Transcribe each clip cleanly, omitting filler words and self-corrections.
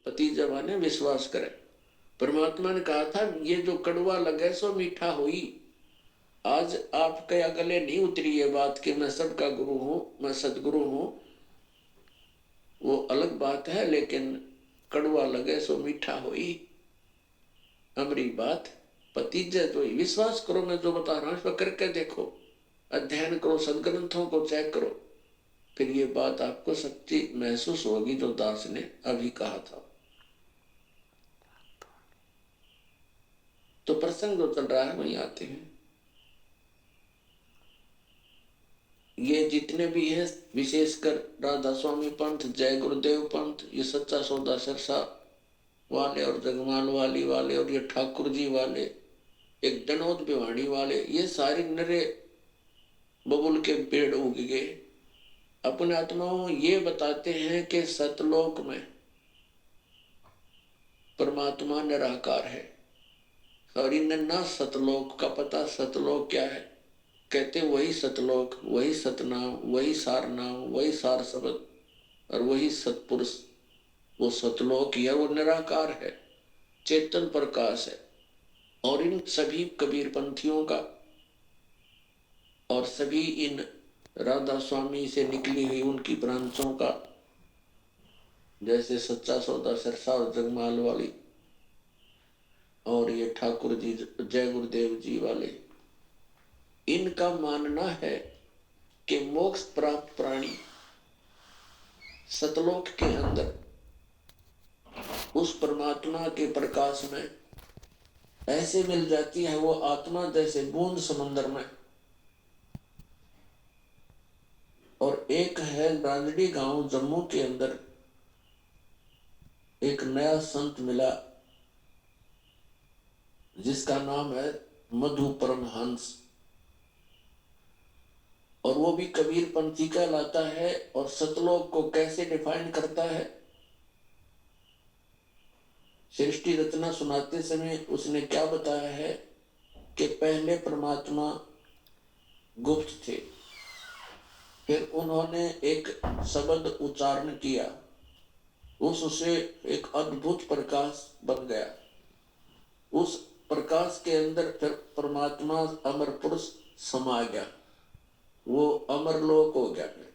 भतीजा माने विश्वास करे। परमात्मा ने कहा था ये जो कड़वा लगे सो मीठा हुई। आज आपके गले नहीं उतरी ये बात कि मैं सबका गुरु हूं, मैं सदगुरु हूं, वो अलग बात है, लेकिन कड़वा लगे सो मीठा हुई, हमारी बात भतीजे तो विश्वास करो, मैं जो बता रहा हूं इस पर करके देखो, अध्ययन करो, सदग्रंथों को चेक करो, फिर ये बात आपको सच्ची महसूस होगी जो दास ने अभी कहा था। तो प्रसंग जो चल रहा है वहीं आते हैं। ये जितने भी हैं, विशेषकर राधा स्वामी पंथ, जय गुरुदेव पंथ, ये सच्चा सौदा सरसा वाले और जगमाल वाली वाले और ये ठाकुर जी वाले, एक दनोद भिवाड़ी वाले, ये सारे नरे बबुल के पेड़ उग गए। अपने आत्माओं ये बताते हैं कि सतलोक में परमात्मा निराकार है, और इन्हें ना सतलोक का पता। सतलोक क्या है? कहते वही सतलोक, वही सतनाम, वही सार नाम, वही सार शब्द और वही सतपुरुष। वो सतलोक ही है, वो निराकार है, चेतन प्रकाश है। और इन सभी कबीर पंथियों का और सभी इन राधा स्वामी से निकली हुई उनकी ब्रांचों का, जैसे सच्चा सौदा सरसा और जगमाल वाली और ये ठाकुर जी जय गुरुदेव जी वाले, इनका मानना है कि मोक्ष प्राप्त प्राणी सतलोक के अंदर उस परमात्मा के प्रकाश में ऐसे मिल जाती है, वो आत्मा जैसे बूंद समंदर में। और एक है रांजड़ी गांव जम्मू के अंदर, एक नया संत मिला जिसका नाम है मधु परमहंस, और वो भी कबीर पंथी का लाता है। और सतलोक को कैसे डिफाइन करता है, सृष्टि रचना सुनाते समय उसने क्या बताया है कि पहले परमात्मा गुप्त थे, फिर उन्होंने एक शब्द उच्चारण किया, उससे एक अद्भुत प्रकाश बन गया। उस प्रकाश के अंदर फिर परमात्मा अमर पुरुष समा गया, वो अमरलोक हो गया। फिर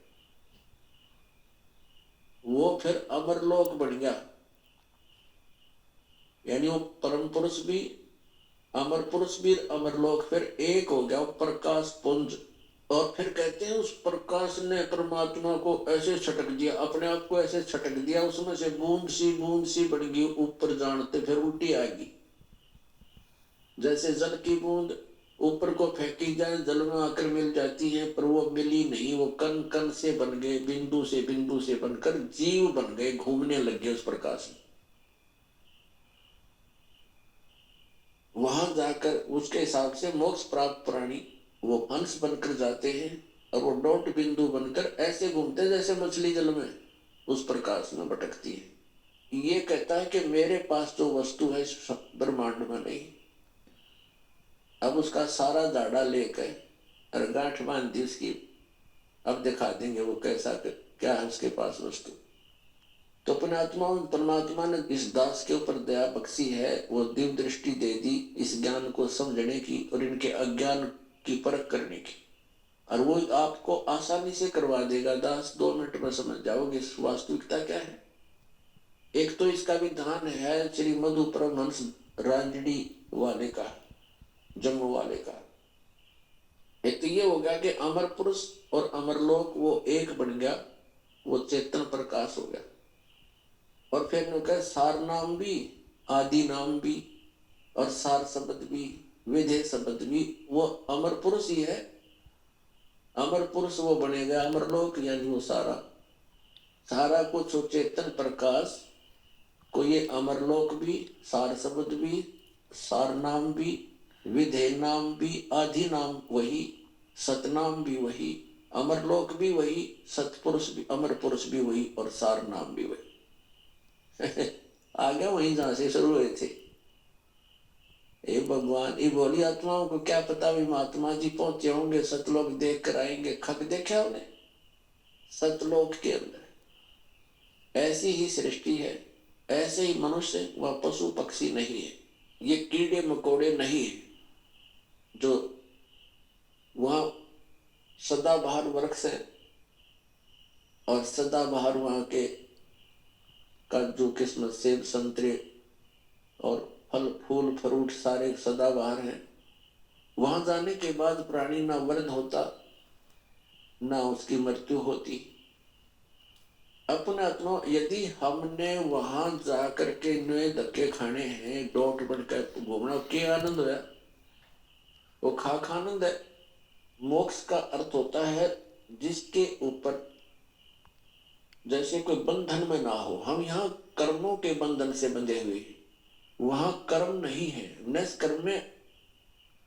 वो फिर अमरलोक बन गया, यानी वो परम पुरुष भी अमर पुरुष भी अमरलोक फिर एक हो गया, वो प्रकाश पुंज। और फिर कहते हैं उस प्रकाश ने परमात्मा को ऐसे छटक दिया, अपने आप को ऐसे छटक दिया, उसमें से बूंद सी बन गई ऊपर जानते, फिर उल्टी आएगी। जैसे जल की बूंद ऊपर को फेंकी जाए, जल में आकर मिल जाती है, पर वो मिली नहीं, वो कण कण से बन गए, बिंदु से बनकर जीव बन गए, घूमने लग गए उस प्रकाश में। वहां जाकर उसके हिसाब से मोक्ष प्राप्त प्राणी वो अंश बनकर जाते हैं, और वो डॉट बिंदु बनकर ऐसे घूमते जैसे मछली जल में उस प्रकाश में भटकती है। ये कहता है कि मेरे पास जो वस्तु है इस ब्रह्मांड में नहीं। अब उसका सारा जाड़ा लेकर और गांठ बांध दी उसकी, अब दिखा देंगे वो कैसा क्या है उसके पास वस्तु। तो परमात्मा ने इस दास के ऊपर दया बख्शी है, वो दिव्य दृष्टि दे दी इस ज्ञान को समझने की और इनके अज्ञान की परख करने की, और वो आपको आसानी से करवा देगा। दास 2 मिनट में समझ जाओगे वास्तविकता क्या है। एक तो इसका विधान है श्री मधु परमहंस रांजड़ी वाले का, जम्मू वाले का। एक तो ये हो गया कि अमर पुरुष और अमरलोक वो एक बन गया, वो चेतन प्रकाश हो गया। और फिर उनका सार नाम भी, आदि नाम भी और सार शब्द भी, विधेय शब्द भी, वो अमर पुरुष ही है। अमर पुरुष वो बनेगा अमरलोक, यानी वो सारा कुछ वो चेतन प्रकाश को, ये अमरलोक भी, सार शब्द भी, सार नाम भी, विधेय नाम भी, आदि नाम वही, सतनाम भी वही, अमरलोक भी वही, सतपुरुष भी, अमर पुरुष भी वही, और सार नाम भी वही। आ गया वहीं जहां से शुरू हुए थे। हे भगवान, ये भोली आत्माओं को क्या पता भी महात्मा जी पहुंचे होंगे, सतलोक देख कर आएंगे। खग देखा उन्हें सतलोक के अंदर, ऐसी ही सृष्टि है। ऐसे ही मनुष्य वह पशु पक्षी नहीं है, ये कीड़े मकोड़े नहीं है जो वहाँ सदाबहार वृक्ष है और सदाबहार वहाँ के का जो किस्म सेब संतरे और फल फूल फ्रूट सारे सदाबहार हैं। वहां जाने के बाद प्राणी ना वृद्ध होता ना उसकी मृत्यु होती। अपने आत्मा यदि हमने वहां जाकर के नए धक्के खाने हैं, डोट बढ़कर घूमना, क्या आनंद होया? वो खाक आनंद है। मोक्ष का अर्थ होता है जिसके ऊपर जैसे कोई बंधन में ना हो। हम यहाँ कर्मों के बंधन से बंधे हुए हैं, वहां कर्म नहीं है। निष्कर्म में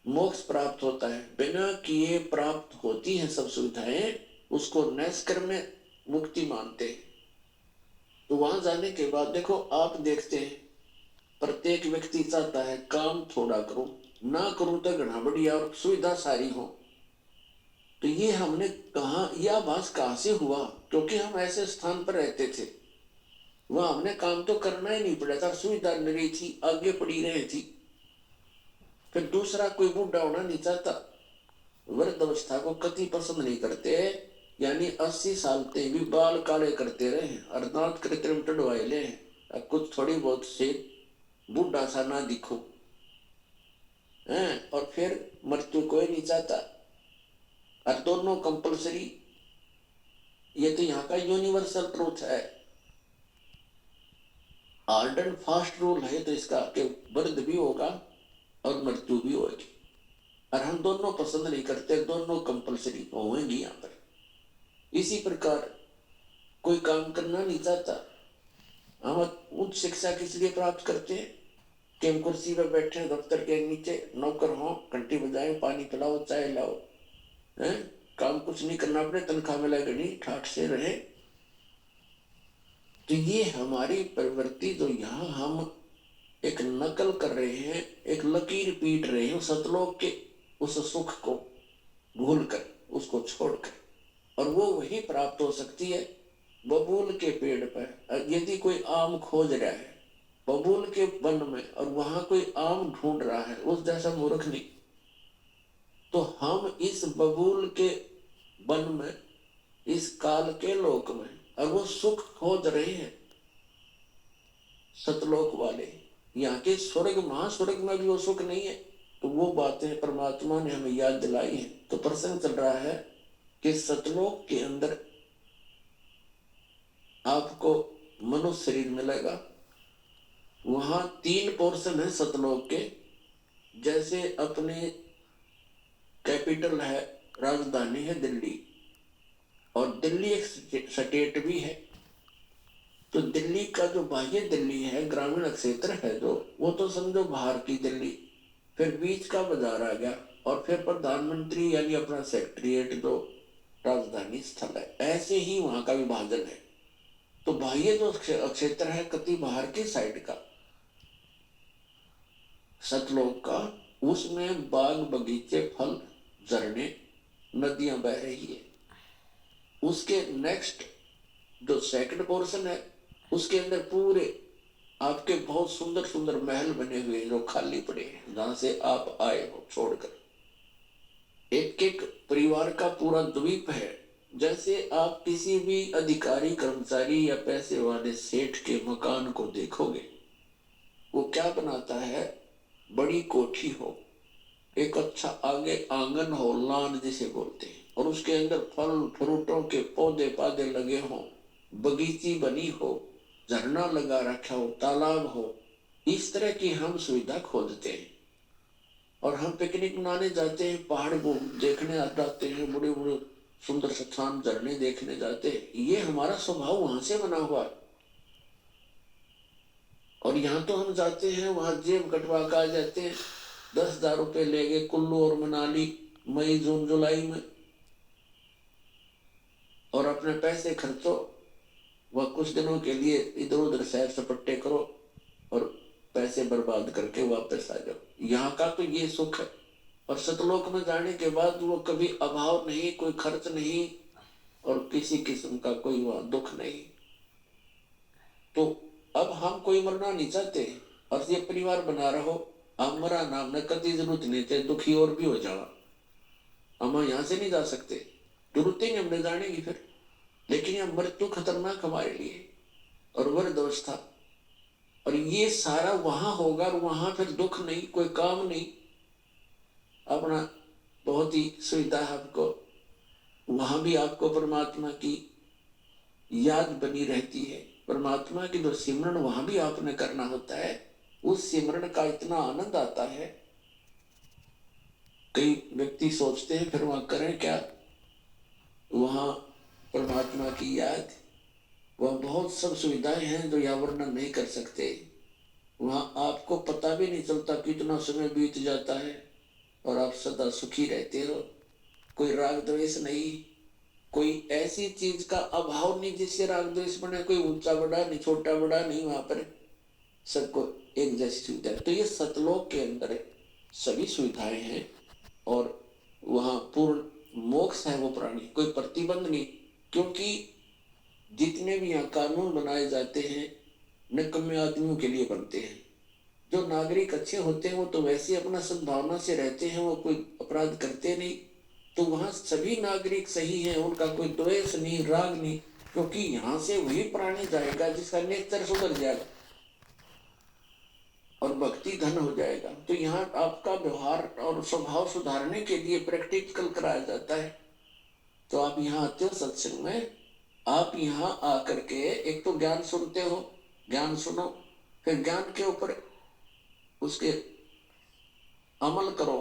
मोक्ष प्राप्त होता है, बिना किए प्राप्त होती है सब सुविधाएं, उसको निष्कर्म में मुक्ति मानते हैं। तो वहां जाने के बाद देखो, आप देखते हैं प्रत्येक व्यक्ति चाहता है काम थोड़ा करूं, ना करूं तो घना बढ़िया और सुविधा सारी हो। तो ये हमने कहा, यह आभास कहां से हुआ? क्योंकि हम ऐसे स्थान पर रहते थे, वहां हमने काम तो करना ही नहीं पड़ा था, सुविधा नहीं थी, आगे पड़ी रही थी। फिर दूसरा कोई बूढ़ा होना नहीं चाहता, वृद्ध अवस्था को कति पसंद नहीं करते, यानी 80 साल तक भी बाल काले करते रहे और दांत कृत्रिम टडवाए ले, कुछ थोड़ी बहुत से बूढ़ा सा ना दिखो हैं। और फिर मृत्यु कोई नहीं चाहता, और दोनों कंपलसरी। ये तो यहाँ का यूनिवर्सल ट्रूथ है, हार्ड एंड फास्ट रूल है तो इसका कि वृद्ध भी होगा और मृत्यु भी होगी, और हम दोनों पसंद नहीं करते, दोनों कंपलसरी होंगे यहाँ पर। इसी प्रकार कोई काम करना नहीं चाहता। हम उच्च शिक्षा किस लिए प्राप्त करते हैं कि हम कुर्सी पर बैठे दफ्तर के नीचे, नौकर हो, घंटी बजाए, पानी पिलाओ, चाय लाओ, हैं? काम कुछ नहीं करना पड़े, तनख्वाह मिला गणी ठाठ से रहे। तो ये हमारी प्रवृत्ति जो यहाँ हम एक नकल कर रहे हैं, एक लकीर पीट रहे हैं सतलोक के उस सुख को भूल कर, उसको छोड़कर, और वो वही प्राप्त हो सकती है बबूल के पेड़ पर। यदि कोई आम खोज रहा है बबूल के वन में और वहां कोई आम ढूंढ रहा है, उस जैसा मूर्ख नहीं। तो हम इस बबूल के वन में, इस काल के लोक में, और वो सुख खोज रहे हैं सतलोक वाले। यहाँ के स्वर्ग महास्वर्ग में भी वो सुख नहीं है। तो वो बातें परमात्मा ने हमें याद दिलाई है। तो प्रसंग चल रहा है कि सतलोक के अंदर आपको मनुष्य शरीर मिलेगा। वहां 3 पोर्शन है सतलोक के। जैसे अपने कैपिटल है, राजधानी है दिल्ली, और दिल्ली एक स्टेट भी है। तो दिल्ली का जो बाह्य दिल्ली है, ग्रामीण क्षेत्र है जो, वो तो समझो बाहर की दिल्ली। फिर बीच का बाजार आ गया, और फिर प्रधानमंत्री यानी अपना सेक्रेटरिएट जो राजधानी स्थल है। ऐसे ही वहां का विभाजन है। तो बाह्य जो क्षेत्र है कति बाहर की साइड का सतलोक का, उसमें बाग बगीचे, फल, झरने, नदियां बह रही है। उसके नेक्स्ट जो सेकंड पोर्शन है, उसके अंदर पूरे आपके बहुत सुंदर सुंदर महल बने हुए जो खाली पड़े हैं, जहां से आप आए हो छोड़कर। एक एक परिवार का पूरा द्वीप है। जैसे आप किसी भी अधिकारी, कर्मचारी या पैसे वाले सेठ के मकान को देखोगे, वो क्या बनाता है? बड़ी कोठी हो, एक अच्छा आगे आंगन हो, लान जिसे बोलते हैं, और उसके अंदर फल फ्रूटों के पौधे पादे लगे हों, बगीची बनी हो, झरना लगा रखा हो, तालाब हो। इस तरह की हम सुविधा खोजते हैं। और हम पिकनिक मनाने जाते हैं, पहाड़ देखने जाते हैं, बड़े बड़े सुंदर स्थान, झरने देखने जाते हैं। ये हमारा स्वभाव वहां से बना हुआ है। और यहाँ तो हम जाते हैं, वहां जेब कटवा कर आ जाते हैं। 10,000 रुपए ले गए कुल्लू और मनाली मई जून जुलाई में, और अपने पैसे खर्चो, वह कुछ दिनों के लिए इधर उधर सैर सपट्टे करो और पैसे बर्बाद करके वापस आ जाओ। यहाँ का तो ये सुख है। और सतलोक में जाने के बाद वो कभी अभाव नहीं, कोई खर्च नहीं, और किसी किस्म का कोई वहां दुख नहीं। तो अब हम कोई मरना नहीं चाहते और ये परिवार बना रहो, हम मरा नाम न कदी जरूरत नहीं थे, दुखी और भी हो जावा, हम यहाँ से नहीं जा सकते, जरूरत ही नहीं हमने जाने की फिर। लेकिन यह मृत्यु खतरनाक हमारे लिए और वृद्ध अवस्था, और ये सारा वहां होगा और वहां फिर दुख नहीं, कोई काम नहीं, अपना बहुत ही सुविधा है आपको, वहां भी आपको परमात्मा की याद बनी रहती है। परमात्मा की जो सिमरन वहां भी आपने करना होता है, उस सिमरन का इतना आनंद आता है। कई व्यक्ति सोचते हैं फिर वहां करें क्या, वहां परमात्मा की याद, वह बहुत सब सुविधाएं हैं जो यह वर्णन नहीं कर सकते। वहां आपको पता भी नहीं चलता कितना समय बीत जाता है और आप सदा सुखी रहते हो, कोई राग द्वेष नहीं, कोई ऐसी चीज का अभाव नहीं जिससे राग द्वेष बने, कोई ऊंचा बड़ा नहीं, छोटा बड़ा नहीं, वहां पर सबको एक जैसी सुविधा है। तो ये सतलोक के अंदर सभी सुविधाएं हैं और वहां पूर्ण मोक्ष है वो प्राणी, कोई प्रतिबंध नहीं। क्योंकि जितने भी यहाँ कानून बनाए जाते हैं निकम्मे आदमियों के लिए बनते हैं। जो नागरिक अच्छे होते हैं वो तो वैसे अपना सद्भावना से रहते हैं, वो कोई अपराध करते नहीं, तो वहां सभी नागरिक सही हैं, उनका कोई द्वेष नहीं, राग नहीं, क्योंकि यहाँ से वही प्राणी जाएगा जिसका नेत्र सुधर जाएगा और भक्ति धन हो जाएगा। तो यहाँ आपका व्यवहार और स्वभाव सुधारने के लिए प्रैक्टिकल कराया जाता है। तो आप यहाँ आते हो सत्संग में, आप यहाँ आकर के एक तो ज्ञान सुनते हो, ज्ञान सुनो, फिर ज्ञान के ऊपर उसके अमल करो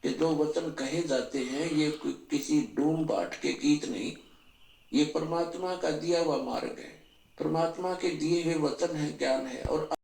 कि जो वचन कहे जाते हैं ये किसी डूम पाठ के गीत नहीं, ये परमात्मा का दिया हुआ मार्ग है, परमात्मा के दिए हुए वचन है, ज्ञान है। और